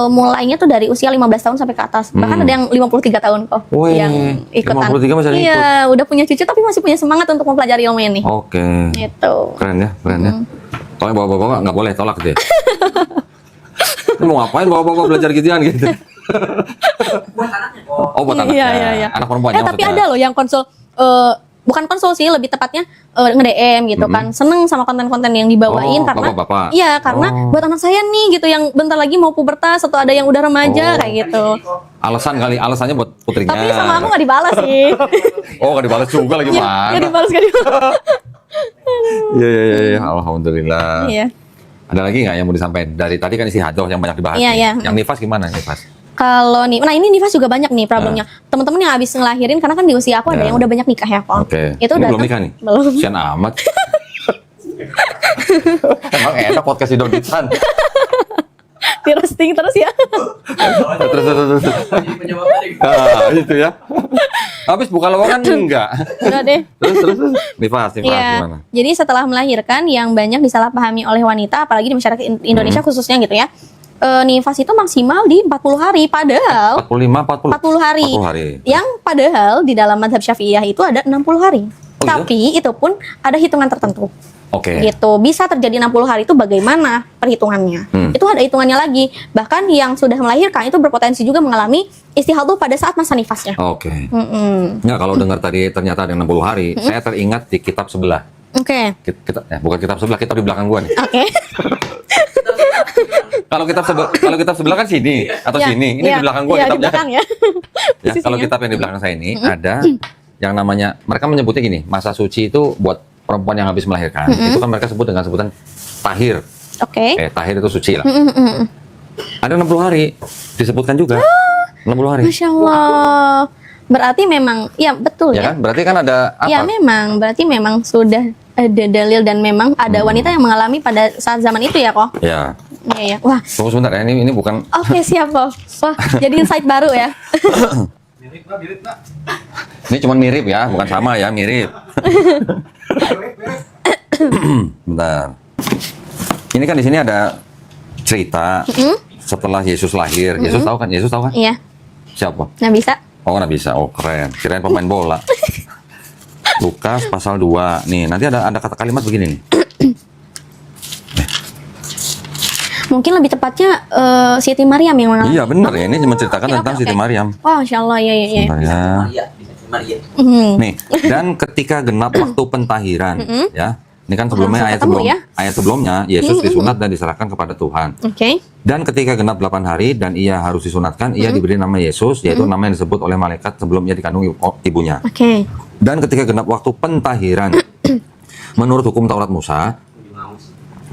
mulainya tuh dari usia 15 tahun sampai ke atas. Bahkan ada yang 53 tahun kok Weh, yang ikutan. 53 masih ada yang Iya, udah punya cucu tapi masih punya semangat untuk mempelajari ilmu ini. oke. Gitu. Keren ya, keren ya. Kalau yang bapak-bapak nggak boleh tolak deh. Ini mau ngapain bapak-bapak belajar gituan gitu? Buat anaknya kok. Oh, buat anaknya. Iya. Anak perempuannya Tapi maksudnya. ada loh yang konsul bukan konsul sih, lebih tepatnya nge-DM gitu kan. Seneng sama konten-konten yang dibawain Oh, karena bapak-bapak. iya, karena Oh. buat anak saya nih gitu yang bentar lagi mau pubertas atau ada yang udah remaja Oh. kayak gitu. Alasannya buat putrinya. Tapi sama aku nggak dibalas sih. Oh, nggak dibalas juga lagi Iya, mana? nggak dibalas. Iya. Alhamdulillah. Iya. Ada lagi nggak yang mau disampaikan? Dari tadi kan isi hadoh yang banyak dibahas. Iya, nih. iya. Yang nifas gimana nifas? Kalau ini nifas juga banyak nih problemnya. Teman-teman yang habis ngelahirin karena kan di usia aku ada Ya. yang udah banyak nikah ya kok. Oke. Itu Ini udah belum nikah nih? Belum. Sian amat. Emang enak podcast si Doditan. Di roasting terus ya. Terus. Jadi penjawab tadi. Itu ya. Habis buka lowongan enggak. Udah deh. Terus. Nifas Iya. gimana? Jadi setelah melahirkan yang banyak disalahpahami oleh wanita apalagi di masyarakat Indonesia khususnya gitu ya. Nifas itu maksimal di 40 hari padahal 45, 40 hari. 40 hari. Yang padahal di dalam mazhab Syafi'iyah itu ada 60 hari. Oh, iya? Tapi itu pun ada hitungan tertentu. Oke. Gitu. Bisa terjadi 60 hari itu bagaimana perhitungannya? Itu ada hitungannya lagi. Bahkan yang sudah melahirkan itu berpotensi juga mengalami istihadhah pada saat masa nifasnya. Oke. Nggak, kalau dengar tadi ternyata ada 60 hari, saya teringat di kitab sebelah. Oke. Bukan kitab sebelah, kitab di belakang gua nih. Oke. Kalau kitab sebelah kan sini atau Ya, sini. Ini ya, di belakang gua ya, di kitabnya. belakang ya. Ya, kalau kitab yang di belakang saya ini ada yang namanya, mereka menyebutnya gini, masa suci itu buat perempuan yang habis melahirkan. Itu kan mereka sebut dengan sebutan tahir. Oke. Tahir itu suci lah. Ada 60 hari disebutkan juga. 60 hari. Masya Allah. Berarti memang, ya betul Ya ya. kan? Berarti kan ada apa? Ya memang, berarti memang sudah ada dalil dan memang ada wanita yang mengalami pada saat zaman itu ya kok. Ya. Iya ya. Wah. Tunggu sebentar ya, ini bukan. Oke siap kok. Wah, jadi insight baru ya. Ini cuma mirip ya, bukan sama ya, mirip. Bentar. Ini kan di sini ada cerita setelah Yesus lahir. Yesus tahu kan? Yesus tahu kan? Iya. Siapa? Nah bisa. Oh, nggak bisa. Oh, keren. Kirain pemain bola. Lukas pasal 2. Nih, nanti ada kata kalimat begini nih. Mungkin lebih tepatnya Siti Maryam yang mengalami. Iya, benar ya. Ini menceritakan Oke, tentang oke, Siti oke. Maryam. Wah, Masya Allah, ya, ya, ya. Sebentar ya. Maria, Maria. Nih, dan ketika genap waktu pentahiran, ya. Ini kan sebelumnya Langsung ketemu ya. ayat sebelumnya Yesus disunat dan diserahkan kepada Tuhan. Oke. Dan ketika genap 8 hari dan ia harus disunatkan, ia diberi nama Yesus, yaitu nama yang disebut oleh malaikat sebelum ia dikandung ibunya. Oke. Dan ketika genap waktu pentahiran, menurut hukum Taurat Musa,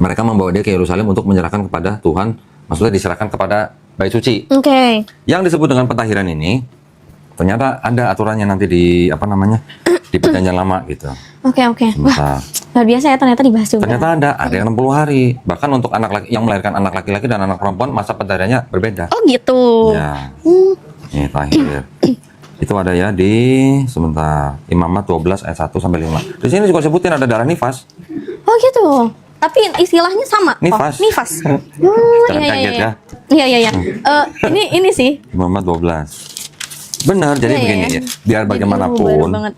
mereka membawa dia ke Yerusalem untuk menyerahkan kepada Tuhan, maksudnya diserahkan kepada Bait Suci. Oke. Yang disebut dengan pentahiran ini, ternyata ada aturannya nanti di di Perjanjian Lama gitu. Oke. Wah, Sebentar. luar biasa ya ternyata dibahas juga. Ternyata ada yang 60 hari. Bahkan untuk anak laki yang melahirkan anak laki-laki dan anak perempuan masa pentahirannya berbeda. Oh gitu. Ya. Ini tahir. Itu ada ya di sebentar. Imamat 12 ayat 1 sampai 5. Di sini juga sebutin ada darah nifas. Oh gitu. Tapi istilahnya sama. Nifas. Oh, nifas. Jangan kaget ya. Iya. Ini sih. Imamat 12. Benar, jadi Iya, begini iya. ya. Biar Jadi bagaimanapun, baru banget.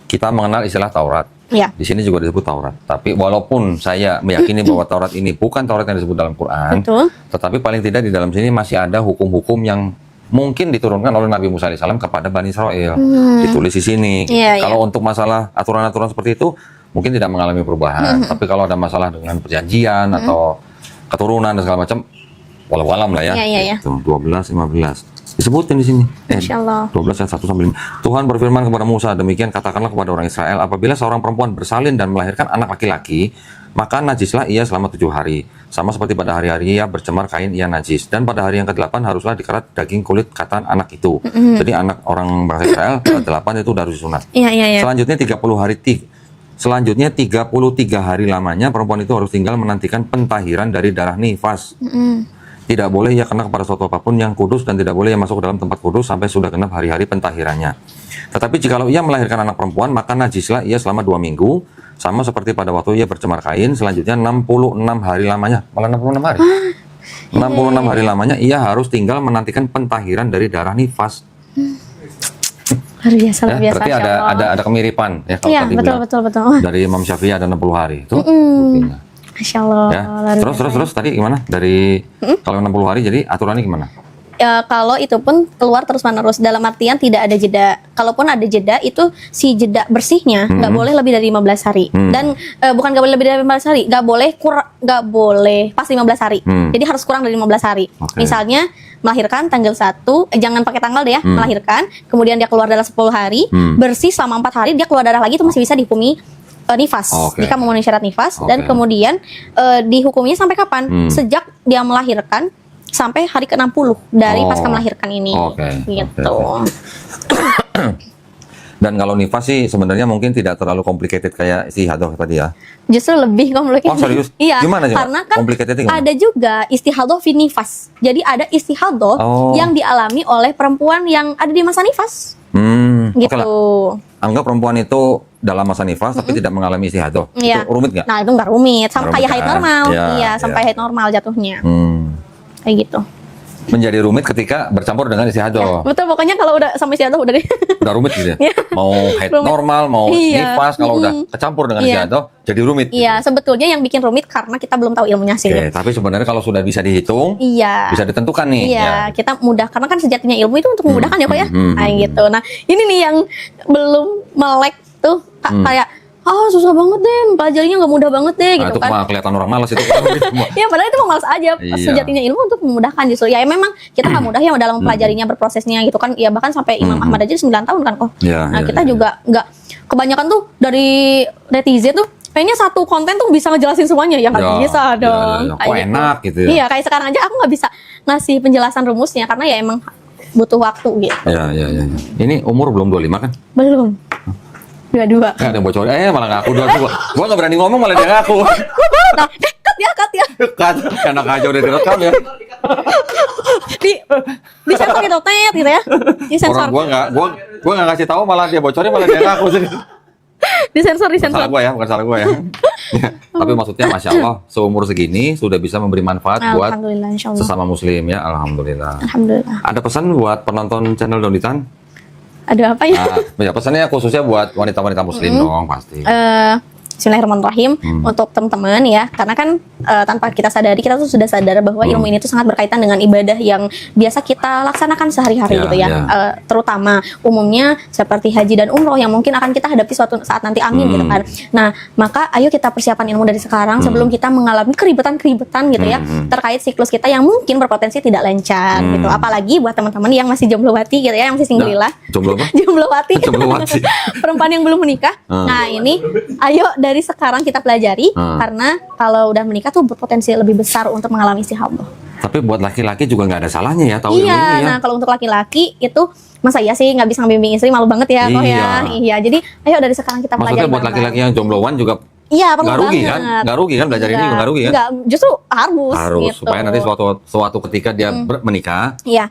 kita mengenal istilah Taurat. Iya. Di sini juga disebut Taurat. Tapi walaupun saya meyakini bahwa Taurat ini bukan Taurat yang disebut dalam Quran, Betul. tetapi paling tidak di dalam sini masih ada hukum-hukum yang mungkin diturunkan oleh Nabi Musa AS kepada Bani Israel. Ditulis di sini. Iya, Kalau untuk masalah aturan-aturan seperti itu, mungkin tidak mengalami perubahan. Tapi kalau ada masalah dengan perjanjian atau keturunan dan segala macam, walau alam lah ya. Iya. Itu 12, 15. Disebutin di sini. Masya Allah. 12 ayat 1 sampai 5. Tuhan berfirman kepada Musa, demikian katakanlah kepada orang Israel, apabila seorang perempuan bersalin dan melahirkan anak laki-laki, maka najislah ia selama 7 hari. Sama seperti pada hari-hari ia bercemar kain, ia najis. Dan pada hari yang ke-8 haruslah dikerat daging kulit katan anak itu. Jadi anak orang bangsa Israel, 8 itu udah harus disunat. Iya. Selanjutnya 33 hari lamanya perempuan itu harus tinggal menantikan pentahiran dari darah nifas. Tidak boleh ia kena kepada suatu apapun yang kudus dan tidak boleh ia masuk ke dalam tempat kudus sampai sudah genap hari-hari pentahirannya. Tetapi jikalau ia melahirkan anak perempuan, maka najislah ia selama 2 minggu, sama seperti pada waktu ia bercemar kain. Selanjutnya 66 hari lamanya, malah 66 hari. 66 hari lamanya ia harus tinggal menantikan pentahiran dari darah nifas. Luar biasa. Berarti Masya Allah. ada kemiripan ya kalau Iya, tadi bilang. betul. Wah, Dari Imam Syafi'i ada 60 hari itu. Buktinya. Masya Allah. Ya. luar biasa. Terus tadi gimana? Dari kalau 60 hari jadi aturannya gimana? Ya, kalau itu pun keluar terus-menerus dalam artian tidak ada jeda. Kalaupun ada jeda itu si jeda bersihnya nggak boleh lebih dari 15 hari. Dan bukan nggak boleh lebih dari 15 hari, nggak boleh pas 15 hari. Jadi harus kurang dari 15 hari. Oke. Misalnya melahirkan tanggal 1, jangan pakai tanggal deh ya, melahirkan, kemudian dia keluar darah 10 hari, bersih selama 4 hari, dia keluar darah lagi itu masih bisa dihukumi nifas. Oke. Jika memenuhi syarat nifas dan Oke. kemudian dihukumnya sampai kapan? Sejak dia melahirkan sampai hari ke-60 dari pasca melahirkan ini. Oke. Gitu. Dan kalau nifas sih sebenarnya mungkin tidak terlalu complicated kayak istihadhah tadi ya. Justru lebih complicated. Oh, serius? Iya. Gimana sih, Mbak? Karena kan Complicatednya gimana? ada juga istihadhah fi nifas. Jadi ada istihadhah Oh. yang dialami oleh perempuan yang ada di masa nifas. Oke Gitu. lah. Anggap perempuan itu dalam masa nifas tapi tidak mengalami istihadhah. Iya. Itu rumit nggak? Nah, itu nggak rumit. Sama Nggak kayak rumit haid kan? normal. Iya, Iya, sampai iya. haid normal jatuhnya. Hmm. Kayak gitu. Menjadi rumit ketika bercampur dengan istihadhah. Betul, pokoknya kalau udah sama istihadhah udah deh. udah rumit gitu ya. Mau head Rumit. normal, mau Iya. nifas, kalau udah kecampur dengan Iya. istiadah jadi rumit. Iya, sebetulnya yang bikin rumit karena kita belum tahu ilmunya sih. Oke, tapi sebenarnya kalau sudah bisa dihitung, Iya. bisa ditentukan nih. Iya, Ya. kita mudah karena kan sejatinya ilmu itu untuk memudahkan ya kok ya. Nah, gitu. Nah, ini nih yang belum melek tuh kayak susah banget deh, pelajarinya nggak mudah banget deh Nah, gitu itu kan. mah kelihatan orang malas itu. Ya padahal itu mau males aja. Iya. Sejatinya ilmu untuk memudahkan justru. Ya memang kita nggak mudah ya dalam mempelajarinya, berprosesnya gitu kan. Ya bahkan sampai Imam Ahmad aja 9 tahun kan kok. Iya, Nah, iya, kita iya. juga nggak, kebanyakan tuh dari netizen tuh kayaknya satu konten tuh bisa ngejelasin semuanya. Ya nggak Ya, bisa ya, dong. ya, ya. Kok Kayak enak gitu ya. Iya, kayak sekarang aja aku nggak bisa ngasih penjelasan rumusnya karena ya emang butuh waktu gitu. Iya, iya, iya. Ini umur belum 25 kan? Belum. Dua-dua. Nggak ada yang bocorin. Malah ngaku dua. Gua nggak berani ngomong malah dia ngaku. Nah, cut ya. Kan enak aja udah direkam ya. Di sensor gitu, tet gitu ya. Di sensor. Gua nggak kasih tahu malah dia bocorin malah dia ngaku sih. Di sensor. Bukan salah gua ya. Ya, tapi maksudnya masya Allah seumur segini sudah bisa memberi manfaat buat Alhamdulillah, insyaallah. sesama muslim ya. Alhamdulillah. Alhamdulillah. Ada pesan buat penonton channel Donitan? Ada apa ya? Nah, ya pesannya khususnya buat wanita-wanita muslim dong pasti. Bismillahirrahmanirrahim untuk teman-teman ya, karena kan tanpa kita sadari kita tuh sudah sadar bahwa ilmu ini tuh sangat berkaitan dengan ibadah yang biasa kita laksanakan sehari-hari Ya, gitu ya. ya. Terutama umumnya seperti haji dan umroh yang mungkin akan kita hadapi suatu saat nanti, amin gitu kan. Nah, maka ayo kita persiapan ilmu dari sekarang sebelum kita mengalami keribetan-keribetan gitu ya terkait siklus kita yang mungkin berpotensi tidak lancar gitu. Apalagi buat teman-teman yang masih jomblowati gitu ya, yang masih singgrilah. Jomblo apa? Jomblowati. Jomblowati. Perempuan yang belum menikah. Nah, ini ayo dari sekarang kita pelajari karena kalau udah menikah tuh berpotensi lebih besar untuk mengalami istihadah. Tapi buat laki-laki juga nggak ada salahnya ya tahu ilmu Iya, ini ya. nah kalau untuk laki-laki itu masa iya sih nggak bisa ngebimbing istri, malu banget ya kok ya. Iya, jadi ayo dari sekarang kita pelajari. Maksudnya buat bareng-bareng. laki-laki yang jombloan juga Iya, perlu nggak rugi banget. kan? Nggak rugi kan belajar ini juga nggak rugi kan? Enggak, justru harus. Harus gitu. supaya nanti suatu ketika dia menikah Iya.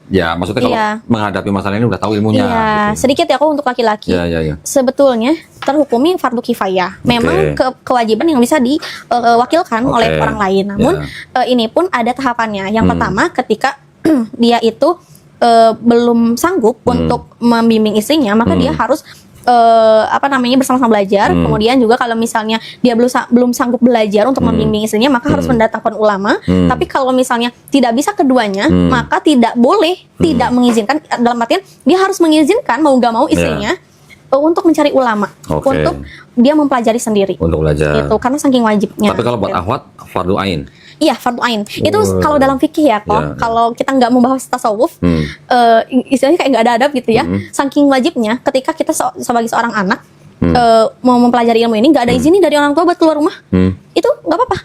ya maksudnya kalau Iya. menghadapi masalah ini udah tahu ilmunya. Iya, gitu. sedikit ya kok untuk laki-laki. Iya. Sebetulnya terhukumi fardu kifayah. Memang kewajiban yang bisa diwakilkan oleh orang lain. Namun ini pun ada tahapannya. Yang pertama ketika dia itu belum sanggup untuk membimbing istrinya, maka dia harus bersama-sama belajar. Kemudian juga kalau misalnya dia belum sanggup belajar untuk membimbing istrinya, maka harus mendatangkan ulama. Tapi kalau misalnya tidak bisa keduanya, maka tidak boleh tidak mengizinkan, dalam artian dia harus mengizinkan mau gak mau istrinya untuk mencari ulama, untuk dia mempelajari sendiri. Untuk belajar. Itu karena saking wajibnya. Tapi kalau buat akhwat fardu ain. Iya, fardu ain. Itu kalau dalam fikih ya kok. Ya. Kalau kita nggak membahas tasawuf, istilahnya kayak nggak ada adab gitu ya. Saking wajibnya ketika kita sebagai seorang anak mau mempelajari ilmu ini, nggak ada izin dari orang tua buat keluar rumah, itu nggak apa-apa.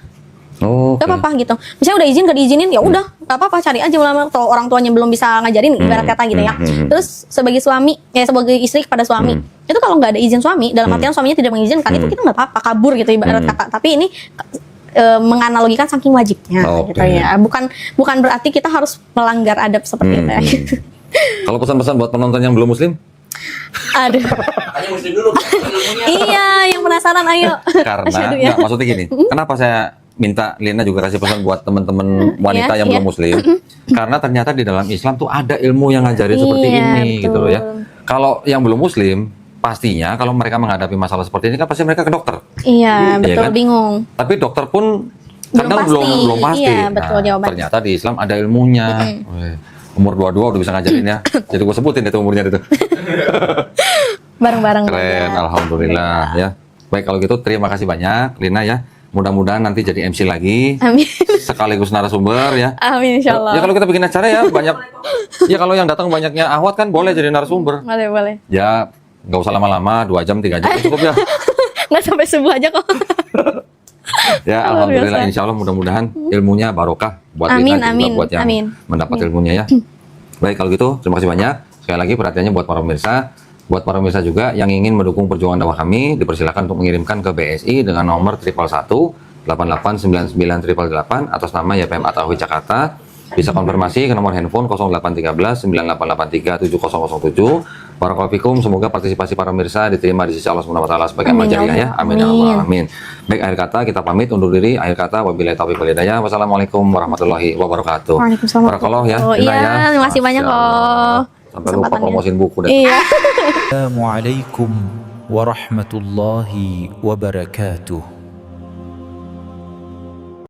Oh, Gak apa-apa gitu. Misalnya udah izin, gak diizinin, ya udah, gak apa-apa, cari aja ulama. Kalau orang tuanya belum bisa ngajarin, ibarat kata gitu ya. Terus sebagai suami, sebagai istri kepada suami, itu kalau nggak ada izin suami, dalam artian suaminya tidak mengizinkan, itu kita nggak apa-apa, kabur gitu ibarat kata. Tapi ini menganalogikan saking wajibnya gitu ya. Bukan berarti kita harus melanggar adab seperti itu ya. Kalau pesan-pesan buat penonton yang belum muslim? Aduh. Hanya muslim dulu. ilmunya. Iya, yang penasaran ayo. Karena Asyhadu ya. nggak, maksudnya gini, kenapa saya minta Lina juga kasih pesan buat teman-teman wanita yang belum muslim? Karena ternyata di dalam Islam tuh ada ilmu yang ngajarin seperti Iya, ini betul. gitu loh ya. Kalau yang belum muslim, pastinya kalau mereka menghadapi masalah seperti ini kan pasti mereka ke dokter. Iya, betul, kan? bingung. Tapi dokter pun Belum kadang pasti. belum pasti. Iya, betul jawabannya. Ternyata di Islam ada ilmunya. Wih, umur 22 udah bisa ngajarin ya. Jadi gue sebutin itu umurnya itu. Bareng-bareng. Keren, alhamdulillah ya. Baik kalau gitu terima kasih banyak Lina ya. Mudah-mudahan nanti jadi MC lagi. Amin. Sekaligus narasumber ya. Amin insyaallah. Ya kalau kita bikin acara ya banyak. Ya kalau yang datang banyaknya ahwat kan boleh jadi narasumber. Boleh. Ya nggak usah lama-lama, 2 jam 3 jam cukup ya. Nggak sampai subuh aja kok. Ya Luar alhamdulillah biasa. insya Allah mudah-mudahan ilmunya barokah buat Amin, Lina juga amin, buat yang amin. mendapat ilmunya ya. Baik kalau gitu terima kasih banyak. Sekali lagi perhatiannya buat para pemirsa. Buat para pemirsa juga yang ingin mendukung perjuangan dakwah kami, dipersilakan untuk mengirimkan ke BSI dengan nomor 111 8899 atas nama YPM Atawi Jakarta. Bisa konfirmasi ke nomor handphone 0813 9883 7007. Barakallahu fikum, semoga partisipasi para pemirsa diterima di sisi Allah Subhanahu wa taala sebagai amal Amin, ya jariah ya. Allah. Amin ya Allah. Amin. Baik akhir kata kita pamit undur diri. Akhir kata wabillahi taufiq wal hidayah. Wassalamualaikum warahmatullahi wabarakatuh. Waalaikumsalam. Barakallahu ya. Oh, Lina iya, ya. terima kasih banyak Masya Allah. kok. Sampai lupa kesempatannya. promosiin buku deh. Iya. Assalamualaikum warahmatullahi wabarakatuh.